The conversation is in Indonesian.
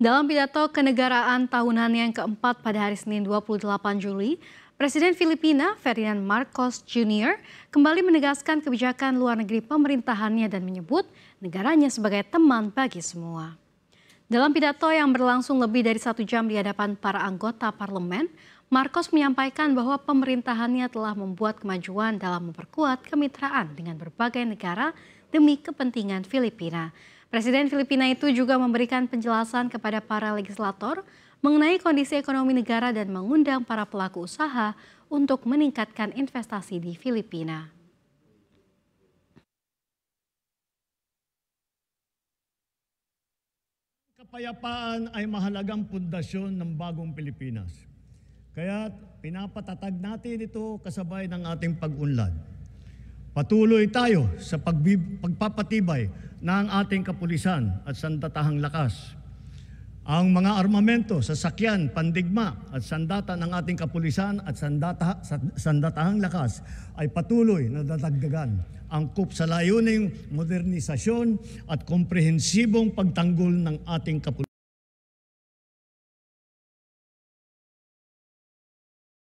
Dalam pidato kenegaraan tahunan yang keempat pada hari Senin 28 Juli, Presiden Filipina Ferdinand Marcos Jr. kembali menegaskan kebijakan luar negeri pemerintahannya dan menyebut negaranya sebagai teman bagi semua. Dalam pidato yang berlangsung lebih dari 1 jam di hadapan para anggota parlemen, Marcos menyampaikan bahwa pemerintahannya telah membuat kemajuan dalam memperkuat kemitraan dengan berbagai negara demi kepentingan Filipina. Presiden Filipina itu juga memberikan penjelasan kepada para legislator mengenai kondisi ekonomi negara dan mengundang para pelaku usaha untuk meningkatkan investasi di Filipina. Kapayapaan ay mahalagang pundasyon ng bagong Pilipinas. Kaya pinapatatag natin ito kasabay ng ating pag-unlad. Patuloy tayo sa pagpapatibay ng ating kapulisan at sandatahang lakas. Ang mga armamento, sasakyan, pandigma at sandata ng ating kapulisan at sandatahang lakas ay patuloy na dadagdagan, angkop sa layuning modernisasyon at komprehensibong pagtanggol ng ating kapulisan.